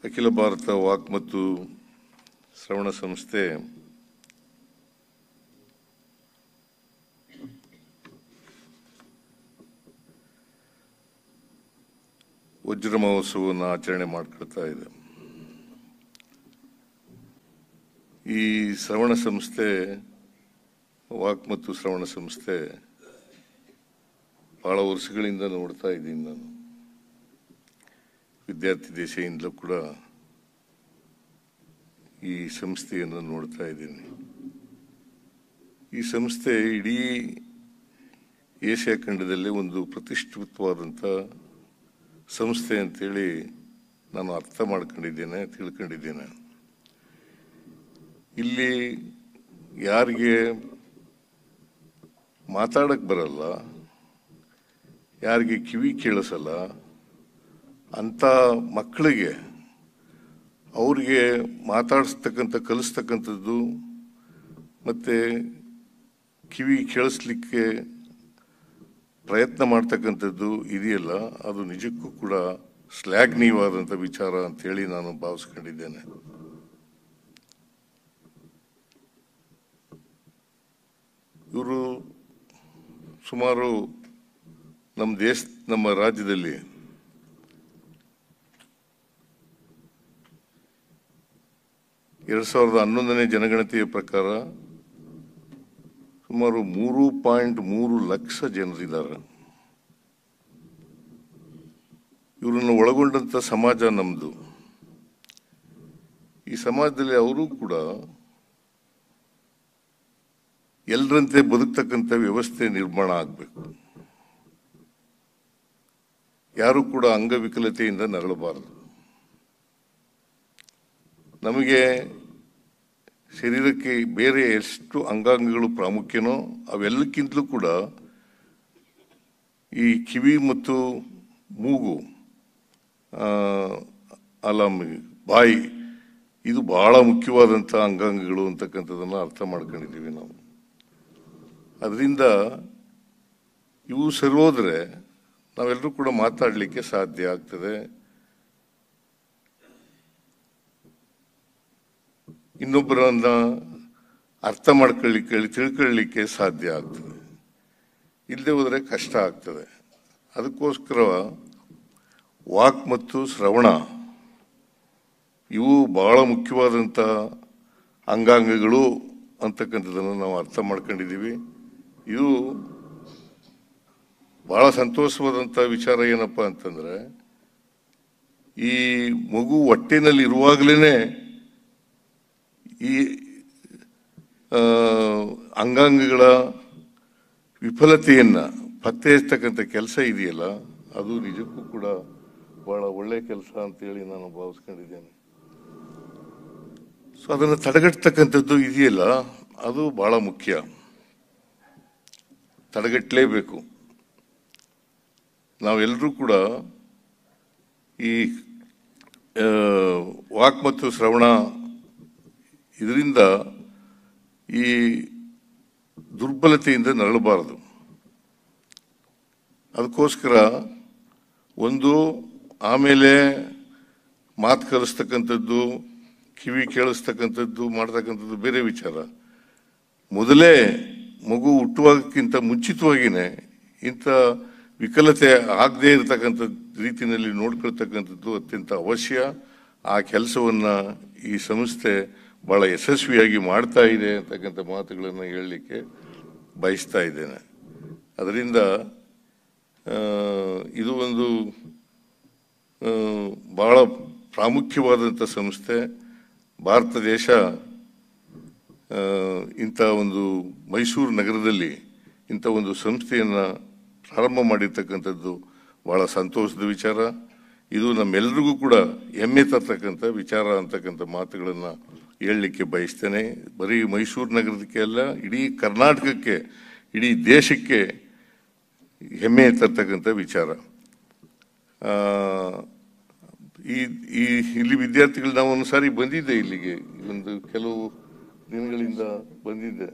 ಅಖಿಲ ಭಾರತ ವಾಕ್ ಮತ್ತು ಶ್ರವಣ ಸಂಸ್ಥೆ ವಜ್ರ ಮಹೋತ್ಸವವನ್ನು ಆಚರಣೆ ಮಾಡ್ಕೊಳ್ತಾ ಇದೆ. ಈ ಶ್ರವಣ ಸಂಸ್ಥೆ ವಾಕ್ ಮತ್ತು ಶ್ರವಣ ಸಂಸ್ಥೆ ಬಹಳ ವರ್ಷಗಳಿಂದ ನೋಡ್ತಾ ಇದ್ದೀನಿ. ನಾನು ವಿದ್ಯಾರ್ಥಿ ದಶೆಯಿಂದಲೂ ಕೂಡ ಈ ಸಂಸ್ಥೆಯನ್ನು ನೋಡ್ತಾ ಇದ್ದೀನಿ. ಈ ಸಂಸ್ಥೆ ಇಡೀ ಏಷ್ಯಾ ಖಂಡದಲ್ಲೇ ಒಂದು ಪ್ರತಿಷ್ಠಿತವಾದಂಥ ಸಂಸ್ಥೆ ಅಂತೇಳಿ ನಾನು ಅರ್ಥ ಮಾಡ್ಕೊಂಡಿದ್ದೇನೆ, ತಿಳ್ಕೊಂಡಿದ್ದೇನೆ. ಇಲ್ಲಿ ಯಾರಿಗೆ ಮಾತಾಡಕ್ಕೆ ಬರಲ್ಲ, ಯಾರಿಗೆ ಕಿವಿ ಕೇಳಿಸಲ್ಲ ಅಂಥ ಮಕ್ಕಳಿಗೆ ಅವ್ರಿಗೆ ಮಾತಾಡಿಸ್ತಕ್ಕಂಥ ಕಲಿಸ್ತಕ್ಕಂಥದ್ದು ಮತ್ತು ಕಿವಿ ಕೇಳಿಸ್ಲಿಕ್ಕೆ ಪ್ರಯತ್ನ ಮಾಡ್ತಕ್ಕಂಥದ್ದು ಇದೆಯಲ್ಲ, ಅದು ನಿಜಕ್ಕೂ ಕೂಡ ಶ್ಲಾಘನೀಯವಾದಂಥ ವಿಚಾರ ಅಂತೇಳಿ ನಾನು ಭಾವಿಸ್ಕೊಂಡಿದ್ದೇನೆ. ಇವರು ಸುಮಾರು ನಮ್ಮ ರಾಜ್ಯದಲ್ಲಿ ಎರಡು 2011ನೇ ಜನಗಣತಿಯ ಪ್ರಕಾರ ಸುಮಾರು 3.3 ಲಕ್ಷ ಜನರಿದ್ದಾರೆ. ಇವರನ್ನು ಒಳಗೊಂಡಂತ ಸಮಾಜ ನಮ್ದು. ಈ ಸಮಾಜದಲ್ಲಿ ಅವರು ಕೂಡ ಎಲ್ಲರಂತೆ ಬದುಕ್ತಕ್ಕಂಥ ವ್ಯವಸ್ಥೆ ನಿರ್ಮಾಣ ಆಗಬೇಕು. ಯಾರು ಕೂಡ ಅಂಗವಿಕಲತೆಯಿಂದ ನರಳಬಾರದು. ನಮಗೆ ಶರೀರಕ್ಕೆ ಬೇರೆ ಎಷ್ಟು ಅಂಗಾಂಗಗಳು ಪ್ರಾಮುಖ್ಯನೋ ಅವೆಲ್ಲಕ್ಕಿಂತಲೂ ಕೂಡ ಈ ಕಿವಿ ಮತ್ತು ಮೂಗು, ಬಾಯಿ, ಇದು ಬಹಳ ಮುಖ್ಯವಾದಂಥ ಅಂಗಾಂಗಗಳು ಅಂತಕ್ಕಂಥದ್ದನ್ನು ಅರ್ಥ ಮಾಡ್ಕೊಂಡಿದ್ದೀವಿ ನಾವು. ಅದರಿಂದ ಇವು ಸರಿ ಹೋದ್ರೆ ನಾವೆಲ್ಲರೂ ಕೂಡ ಮಾತಾಡಲಿಕ್ಕೆ ಸಾಧ್ಯ ಆಗ್ತದೆ. ಇನ್ನೊಬ್ಬರನ್ನ ಅರ್ಥ ಮಾಡ್ಕೊಳ್ಳಿಕ್ಕೆ, ತಿಳ್ಕೊಳ್ಳಿಕ್ಕೆ ಸಾಧ್ಯ ಆಗ್ತದೆ. ಇಲ್ಲದೆ ಹೋದರೆ ಕಷ್ಟ ಆಗ್ತದೆ. ಅದಕ್ಕೋಸ್ಕರ ವಾಕ್ ಮತ್ತು ಶ್ರವಣ ಇವು ಬಹಳ ಮುಖ್ಯವಾದಂಥ ಅಂಗಾಂಗಗಳು ಅಂತಕ್ಕಂಥದ್ದನ್ನು ನಾವು ಅರ್ಥ ಮಾಡ್ಕೊಂಡಿದ್ದೀವಿ. ಇದು ಬಹಳ ಸಂತೋಷವಾದಂಥ ವಿಚಾರ. ಏನಪ್ಪ ಅಂತಂದ್ರೆ, ಈ ಮಗು ಹೊಟ್ಟೆನಲ್ಲಿ ಇರುವಾಗಲೇ ಈ ಅಂಗಾಂಗಗಳ ವಿಫಲತೆಯನ್ನ ಪತ್ತೆ ಹಚ್ಚತಕ್ಕಂಥ ಕೆಲಸ ಇದೆಯಲ್ಲ, ಅದು ನಿಜಕ್ಕೂ ಕೂಡ ಬಹಳ ಒಳ್ಳೆ ಕೆಲಸ ಅಂತೇಳಿ ನಾನು ಭಾವಿಸ್ಕೊಂಡಿದ್ದೇನೆ. ಸೊ ಅದನ್ನು ತಡೆಗಟ್ಟತಕ್ಕಂಥದ್ದು ಇದೆಯಲ್ಲ, ಅದು ಬಹಳ ಮುಖ್ಯ. ತಡೆಗಟ್ಟಲೇಬೇಕು. ನಾವೆಲ್ಲರೂ ಕೂಡ ಈ ವಾಕ್ ಮತ್ತು ಶ್ರವಣ ಇದರಿಂದ ಈ ದುರ್ಬಲತೆಯಿಂದ ನರಳಬಾರದು. ಅದಕ್ಕೋಸ್ಕರ ಆಮೇಲೆ ಮಾತು ಕಲಿಸ್ತಕ್ಕಂಥದ್ದು, ಕಿವಿ ಕೇಳಿಸ್ತಕ್ಕಂಥದ್ದು, ಮಾಡ್ತಕ್ಕಂಥದ್ದು ಬೇರೆ ವಿಚಾರ. ಮೊದಲೇ ಮಗು ಹುಟ್ಟುವಾಗಕ್ಕಿಂತ ಮುಂಚಿತವಾಗಿಯೇ ಇಂಥ ವಿಕಲತೆ ಆಗದೇ ಇರತಕ್ಕಂಥ ರೀತಿಯಲ್ಲಿ ನೋಡ್ಕೊಳ್ತಕ್ಕಂಥದ್ದು ಅತ್ಯಂತ ಅವಶ್ಯ. ಆ ಕೆಲಸವನ್ನ ಈ ಸಂಸ್ಥೆ ಬಹಳ ಯಶಸ್ವಿಯಾಗಿ ಮಾಡ್ತಾ ಇದೆ ಅಂತಕ್ಕಂಥ ಮಾತುಗಳನ್ನು ಹೇಳಲಿಕ್ಕೆ ಬಯಸ್ತಾ ಇದ್ದೇನೆ. ಅದರಿಂದ ಇದು ಒಂದು ಬಹಳ ಪ್ರಾಮುಖ್ಯವಾದಂಥ ಸಂಸ್ಥೆ. ಭಾರತ ದೇಶ ಇಂಥ ಒಂದು ಮೈಸೂರು ನಗರದಲ್ಲಿ ಇಂಥ ಒಂದು ಸಂಸ್ಥೆಯನ್ನು ಪ್ರಾರಂಭ ಮಾಡಿರ್ತಕ್ಕಂಥದ್ದು ಬಹಳ ಸಂತೋಷದ ವಿಚಾರ. ಇದು ನಮ್ಮೆಲ್ಲರಿಗೂ ಕೂಡ ಹೆಮ್ಮೆ ತರ್ತಕ್ಕಂಥ ವಿಚಾರ ಅಂತಕ್ಕಂಥ ಮಾತುಗಳನ್ನು ಹೇಳಲಿಕ್ಕೆ ಬಯಸ್ತೇನೆ. ಬರೀ ಮೈಸೂರು ನಗರಕ್ಕೆ ಅಲ್ಲ, ಇಡೀ ಕರ್ನಾಟಕಕ್ಕೆ, ಇಡೀ ದೇಶಕ್ಕೆ ಹೆಮ್ಮೆ ತರ್ತಕ್ಕಂಥ ವಿಚಾರ. ಇಲ್ಲಿ ವಿದ್ಯಾರ್ಥಿಗಳು, ನಾವು ಒಂದು ಸಾರಿ ಬಂದಿದ್ದೆ ಇಲ್ಲಿಗೆ, ಒಂದು ಕೆಲವು ದಿನಗಳಿಂದ ಬಂದಿದ್ದೆ.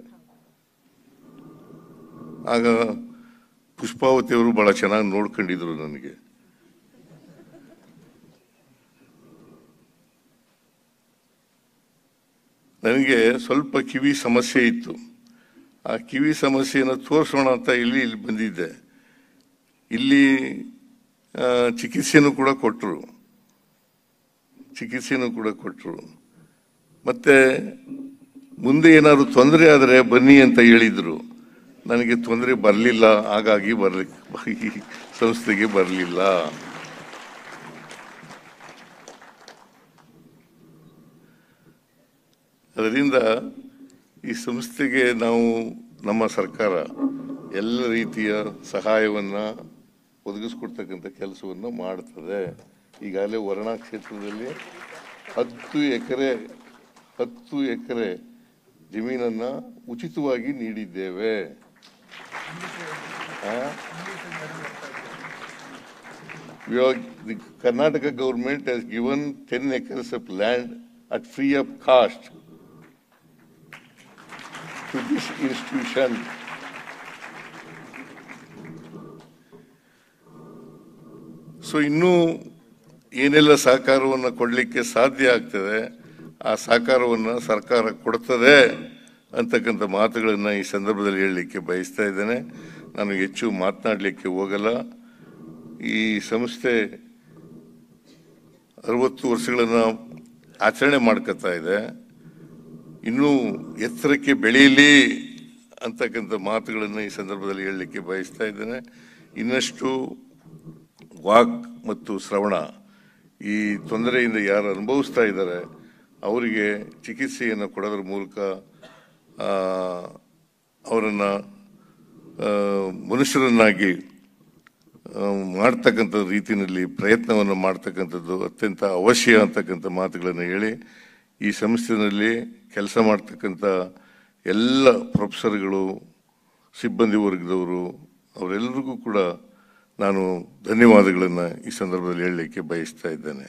ಆಗ ಪುಷ್ಪಾವತಿಯವರು ಬಹಳ ಚೆನ್ನಾಗಿ ನೋಡ್ಕೊಂಡಿದ್ರು ನನಗೆ. ನನಗೆ ಸ್ವಲ್ಪ ಕಿವಿ ಸಮಸ್ಯೆ ಇತ್ತು. ಆ ಕಿವಿ ಸಮಸ್ಯೆಯನ್ನು ತೋರಿಸೋಣ ಅಂತ ಇಲ್ಲಿ ಬಂದಿದ್ದೆ. ಇಲ್ಲಿ ಚಿಕಿತ್ಸೆನೂ ಕೂಡ ಕೊಟ್ಟರು. ಮತ್ತೆ ಮುಂದೆ ಏನಾದ್ರು ತೊಂದರೆ ಆದರೆ ಬನ್ನಿ ಅಂತ ಹೇಳಿದ್ರು. ನನಗೆ ತೊಂದರೆ ಬರಲಿಲ್ಲ, ಹಾಗಾಗಿ ಸಂಸ್ಥೆಗೆ ಬರಲಿಲ್ಲ. ಅದರಿಂದ ಈ ಸಂಸ್ಥೆಗೆ ನಮ್ಮ ಸರ್ಕಾರ ಎಲ್ಲ ರೀತಿಯ ಸಹಾಯವನ್ನ ಒದಗಿಸ್ಕೊಡ್ತಕ್ಕಂಥ ಕೆಲಸವನ್ನು ಮಾಡ್ತದೆ. ಈಗಾಗಲೇ ವರ್ಣಾ ಕ್ಷೇತ್ರದಲ್ಲಿ 10 ಎಕರೆ ಜಮೀನನ್ನ ಉಚಿತವಾಗಿ ನೀಡಿದ್ದೇವೆ. The Karnataka government has given 10 acres of land at free of cost to this institution. So ಇನ್ನೂ ಏನೆಲ್ಲ ಸಹಕಾರವನ್ನು ಕೊಡಲಿಕ್ಕೆ ಸಾಧ್ಯ ಆಗ್ತದೆ ಆ ಸಹಕಾರವನ್ನು ಸರ್ಕಾರ ಕೊಡ್ತದೆ ಅಂತಕ್ಕಂಥ ಮಾತುಗಳನ್ನು ಈ ಸಂದರ್ಭದಲ್ಲಿ ಹೇಳಲಿಕ್ಕೆ ಬಯಸ್ತಾ ಇದ್ದೇನೆ. ನಾನು ಹೆಚ್ಚು ಮಾತನಾಡಲಿಕ್ಕೆ ಹೋಗಲ್ಲ. ಈ ಸಂಸ್ಥೆ 60 ವರ್ಷಗಳನ್ನು ಆಚರಣೆ ಮಾಡ್ಕೊತಾ ಇದೆ. ಇನ್ನೂ ಎತ್ತರಕ್ಕೆ ಬೆಳೆಯಲಿ ಅಂತಕ್ಕಂಥ ಮಾತುಗಳನ್ನು ಈ ಸಂದರ್ಭದಲ್ಲಿ ಹೇಳಲಿಕ್ಕೆ ಬಯಸ್ತಾ ಇದ್ದೇನೆ. ಇನ್ನಷ್ಟು ವಾಕ್ ಮತ್ತು ಶ್ರವಣ ಈ ತೊಂದರೆಯಿಂದ ಯಾರು ಅನುಭವಿಸ್ತಾ ಇದ್ದಾರೆ ಅವರಿಗೆ ಚಿಕಿತ್ಸೆಯನ್ನು ಕೊಡೋದ್ರ ಮೂಲಕ ಅವರನ್ನು ಮನುಷ್ಯರನ್ನಾಗಿ ಮಾಡ್ತಕ್ಕಂಥ ರೀತಿಯಲ್ಲಿ ಪ್ರಯತ್ನವನ್ನು ಮಾಡ್ತಕ್ಕಂಥದ್ದು ಅತ್ಯಂತ ಅವಶ್ಯ ಅಂತಕ್ಕಂಥ ಮಾತುಗಳನ್ನು ಹೇಳಿ ಈ ಸಂಸ್ಥೆಯಲ್ಲಿ ಕೆಲಸ ಮಾಡ್ತಕ್ಕಂಥ ಎಲ್ಲ ಪ್ರೊಫೆಸರ್ಗಳು, ಸಿಬ್ಬಂದಿ ವರ್ಗದವರು ಅವರೆಲ್ಲರಿಗೂ ಕೂಡ ನಾನು ಧನ್ಯವಾದಗಳನ್ನು ಈ ಸಂದರ್ಭದಲ್ಲಿ ಹೇಳಲಿಕ್ಕೆ ಬಯಸ್ತಾ ಇದ್ದೇನೆ.